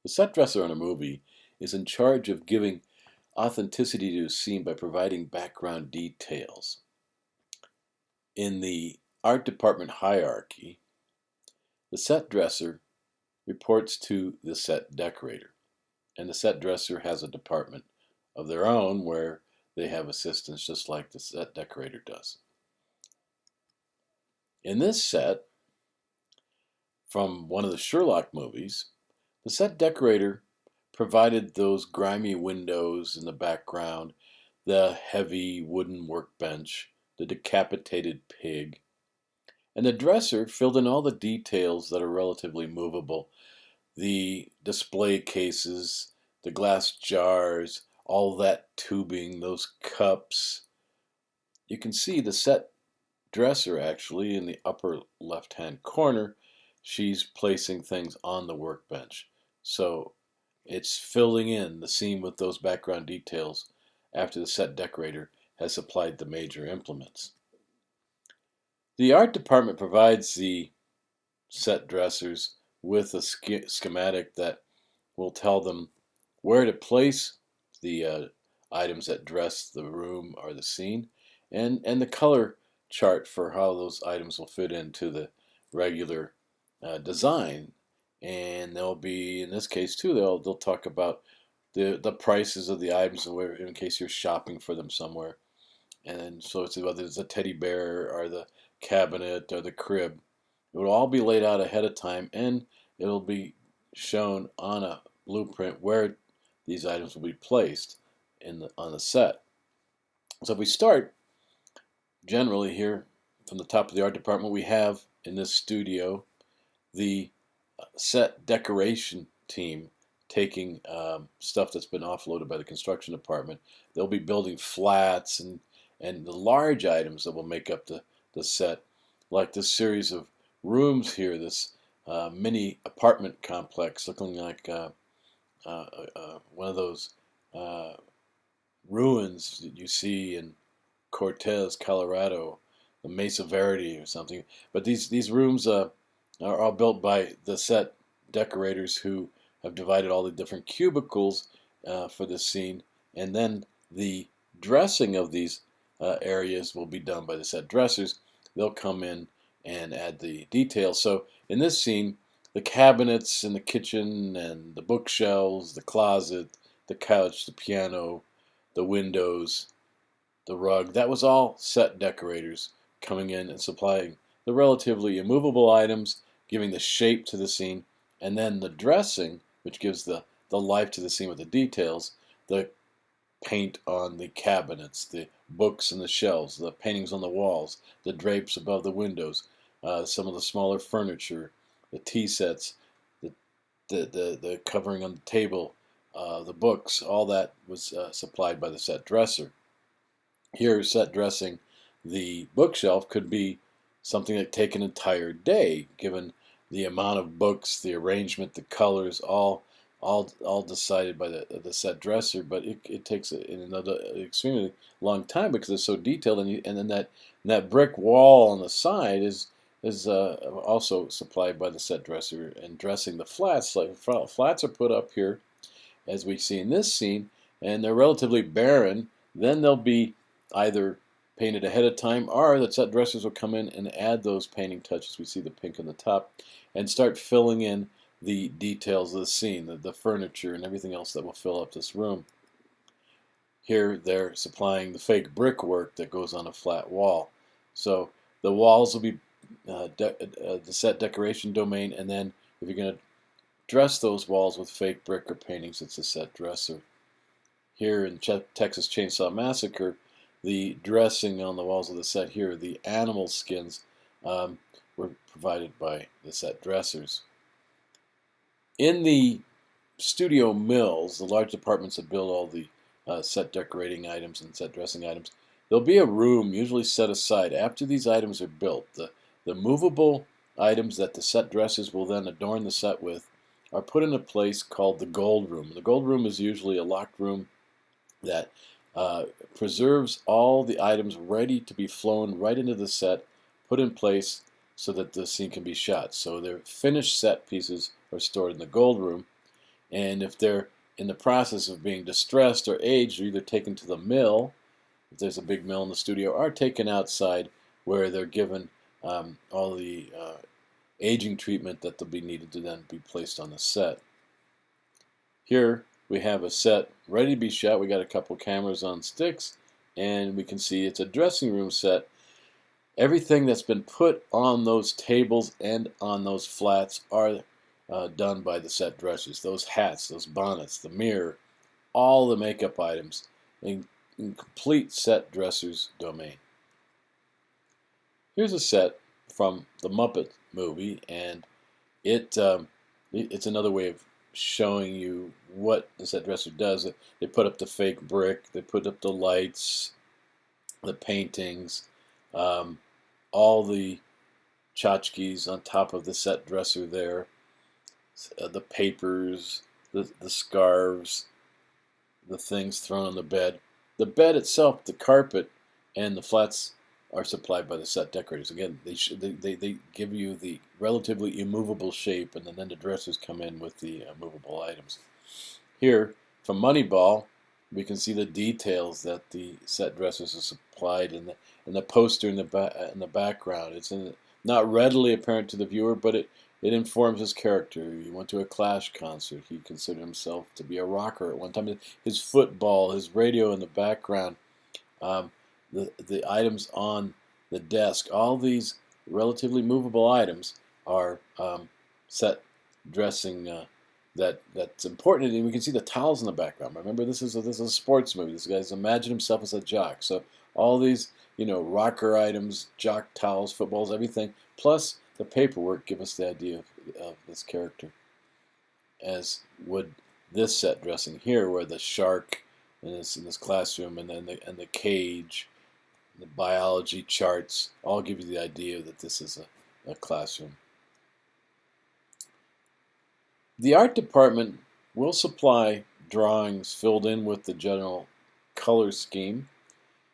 The set dresser on a movie is in charge of giving authenticity to a scene by providing background details. In the art department hierarchy, the set dresser reports to the set decorator, and the set dresser has a department of their own where they have assistants just like the set decorator does. In this set, from one of the Sherlock movies, the set decorator provided those grimy windows in the background, the heavy wooden workbench, the decapitated pig, and the dresser filled in all the details that are relatively movable. The display cases, the glass jars, all that tubing, those cups. You can see the set dresser actually in the upper left-hand corner. She's placing things on the workbench. So it's filling in the scene with those background details after the set decorator has supplied the major implements. The art department provides the set dressers with a schematic that will tell them where to place the items that dress the room or the scene, and the color chart for how those items will fit into the regular design. And they'll be, in this case too, they'll talk about the prices of the items in case you're shopping for them somewhere. And so it's whether it's a teddy bear or the cabinet or the crib. It will all be laid out ahead of time, and it'll be shown on a blueprint where these items will be placed on the set. So if we start generally here from the top of the art department, we have in this studio the set decoration team taking stuff that's been offloaded by the construction department. They'll be building flats and the large items that will make up the set, like this series of rooms here, this mini apartment complex looking like one of those ruins that you see in Cortez, Colorado, the Mesa Verde or something. But these rooms are all built by the set decorators who have divided all the different cubicles for this scene, and then the dressing of these areas will be done by the set dressers. They'll come in and add the details. So in this scene, the cabinets in the kitchen and the bookshelves, the closet, the couch, the piano, the windows, the rug, that was all set decorators coming in and supplying the relatively immovable items, giving the shape to the scene, and then the dressing, which gives the life to the scene with the details, the paint on the cabinets, the books and the shelves, the paintings on the walls, the drapes above the windows, some of the smaller furniture, the tea sets, the covering on the table, the books, all that was supplied by the set dresser. Here, set dressing the bookshelf could be something that take an entire day, given the amount of books, the arrangement, the colors, all decided by the set dresser. But it takes another extremely long time because it's so detailed, and then that brick wall on the side is also supplied by the set dresser and dressing the flats. Like flats are put up here, as we see in this scene, and they're relatively barren. Then they'll be either painted ahead of time, or the set dressers will come in and add those painting touches. We see the pink on the top, and start filling in the details of the scene, the furniture and everything else that will fill up this room. Here they're supplying the fake brickwork that goes on a flat wall. So the walls will be the set decoration domain, and then if you're going to dress those walls with fake brick or paintings, it's a set dresser. Here in Texas Chainsaw Massacre, the dressing on the walls of the set here, the animal skins, were provided by the set dressers. In the studio mills, the large departments that build all the set decorating items and set dressing items, there'll be a room usually set aside after these items are built. The movable items that the set dressers will then adorn the set with are put in a place called the gold room. The gold room is usually a locked room that preserves all the items ready to be flown right into the set, put in place so that the scene can be shot. So their finished set pieces are stored in the gold room. And if they're in the process of being distressed or aged, they're either taken to the mill, if there's a big mill in the studio, or taken outside where they're given all the aging treatment that will be needed to then be placed on the set. Here we have a set ready to be shot. We got a couple cameras on sticks, and we can see it's a dressing room set. Everything that's been put on those tables and on those flats are done by the set dressers. Those hats, those bonnets, the mirror, all the makeup items in complete set dressers domain. Here's a set from the Muppet movie, and it's another way of showing you what the set dresser does. They put up the fake brick, they put up the lights, the paintings, all the tchotchkes on top of the set dresser there, the papers, the scarves, the things thrown on the bed. The bed itself, the carpet, and the flats are supplied by the set decorators. Again, they give you the relatively immovable shape, and then the dressers come in with the movable items. Here, from Moneyball, we can see the details that the set dressers are supplied in the poster in the background. It's not readily apparent to the viewer, but it informs his character. He went to a Clash concert. He considered himself to be a rocker at one time. His football, his radio in the background, the items on the desk, all these relatively movable items are set dressing that's important. And we can see the towels in the background. Remember, this is a sports movie. This guy's imagined himself as a jock. So all these, rocker items, jock towels, footballs, everything, plus the paperwork give us the idea of this character, as would this set dressing here, where the shark in this classroom, and then the cage, the biology charts, all give you the idea that this is a classroom. The art department will supply drawings filled in with the general color scheme,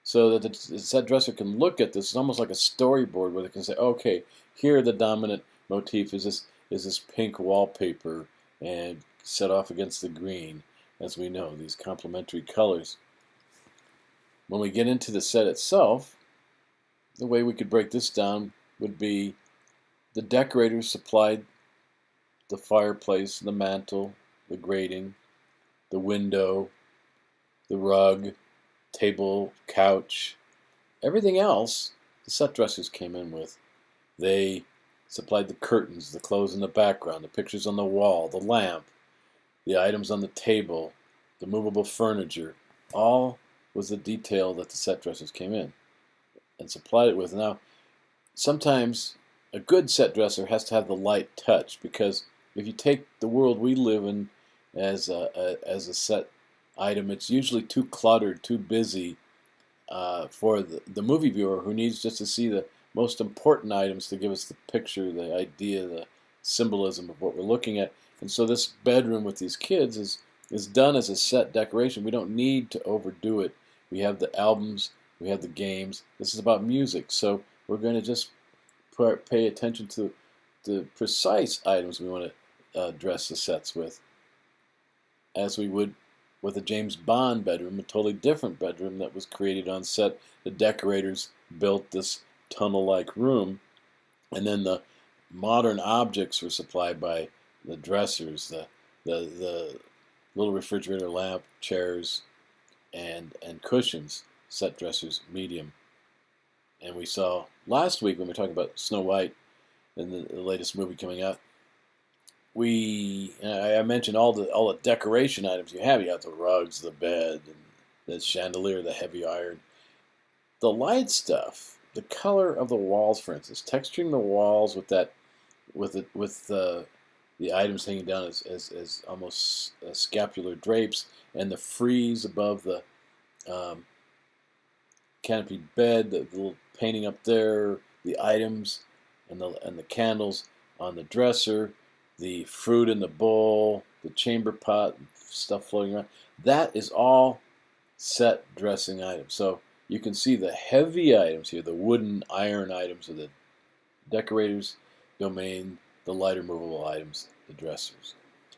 so that the set dresser can look at this. It's almost like a storyboard where they can say, okay, here the dominant motif is this pink wallpaper, and set off against the green. As we know, these complementary colors. When we get into the set itself, the way we could break this down would be the decorators supplied the fireplace, the mantle, the grating, the window, the rug, table, couch. Everything else the set dressers came in with. They supplied the curtains, the clothes in the background, the pictures on the wall, the lamp, the items on the table, the movable furniture. All was the detail that the set dressers came in and supplied it with. Now, sometimes a good set dresser has to have the light touch, because if you take the world we live in as a set item, it's usually too cluttered, too busy for the movie viewer, who needs just to see the most important items to give us the picture, the idea, the symbolism of what we're looking at. And so this bedroom with these kids is done as a set decoration. We don't need to overdo it. We have the albums, we have the games. This is about music, so we're going to just pay attention to the precise items we want to dress the sets with, as we would with a James Bond bedroom, a totally different bedroom that was created on set. The decorators built this tunnel-like room, and then the modern objects were supplied by the dressers, the little refrigerator lamp, chairs, and cushions, set dressers, medium. And we saw last week when we were talking about Snow White and the latest movie coming out, I mentioned all the decoration items you have. You got the rugs, the bed, and the chandelier, the heavy iron. The light stuff, the color of the walls, for instance, texturing the walls with the items hanging down as almost scapular drapes, and the frieze above the canopied bed, the little painting up there, the items and the candles on the dresser, the fruit in the bowl, the chamber pot, stuff floating around. That is all set dressing items. So you can see the heavy items here, the wooden iron items of the decorators' domain, the lighter movable items, the dressers.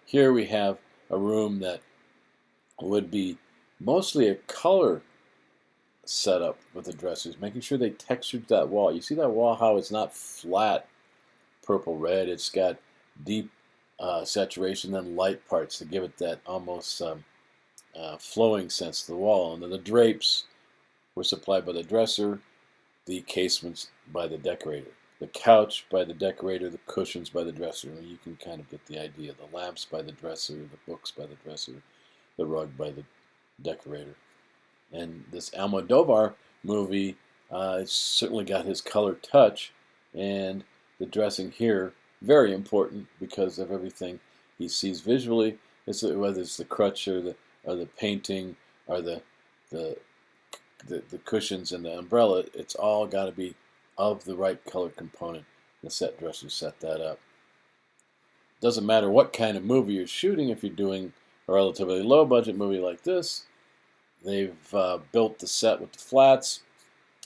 Here we have a room that would be mostly a color setup with the dressers, making sure they textured that wall. You see that wall, how it's not flat purple red, it's got deep saturation, then light parts to give it that almost flowing sense to the wall. And then the drapes were supplied by the dresser, the casements by the decorator, the couch by the decorator, the cushions by the dresser. And you can kind of get the idea. The lamps by the dresser, the books by the dresser, the rug by the decorator. And this Almodovar movie, it's certainly got his color touch, and the dressing here very important because of everything he sees visually. Whether it's the crutch or the painting or the cushions and the umbrella, it's all got to be of the right color component. The set dressers set that up. Doesn't matter what kind of movie you're shooting. If you're doing a relatively low budget movie like this, they've built the set with the flats.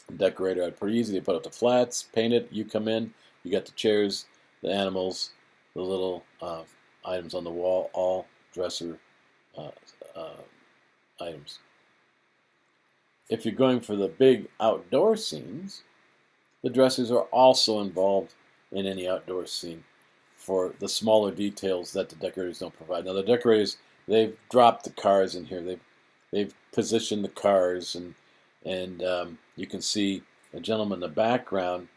The decorator had it pretty easy. They put up the flats, paint it. You come in, you got the chairs, the animals, the little items on the wall, all dresser items. If you're going for the big outdoor scenes, the dressers are also involved in any outdoor scene for the smaller details that the decorators don't provide. Now the decorators, they've dropped the cars in here. They've positioned the cars, and you can see a gentleman in the background,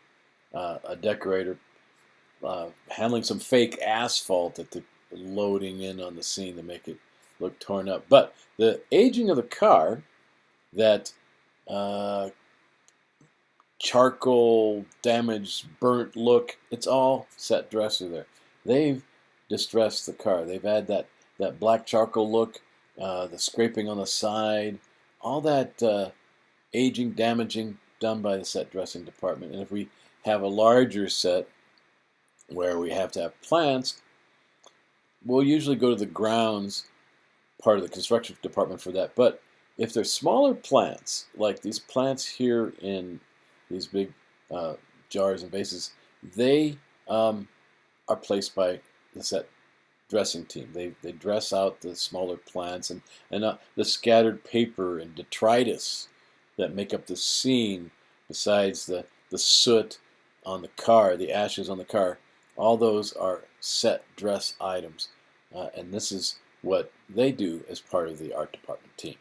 a decorator handling some fake asphalt that they're loading in on the scene to make it look torn up. But the aging of the car, that charcoal damaged, burnt look, it's all set dresser there. They've distressed the car. They've had that black charcoal look, the scraping on the side, all that aging, damaging done by the set dressing department. And if we have a larger set where we have to have plants, we'll usually go to the grounds part of the construction department for that. But if they're smaller plants, like these plants here in these big jars and vases, they are placed by the set dressing team. They dress out the smaller plants and the scattered paper and detritus that make up the scene, besides the soot on the car, the ashes on the car. All those are set dress items, and this is what they do as part of the art department team.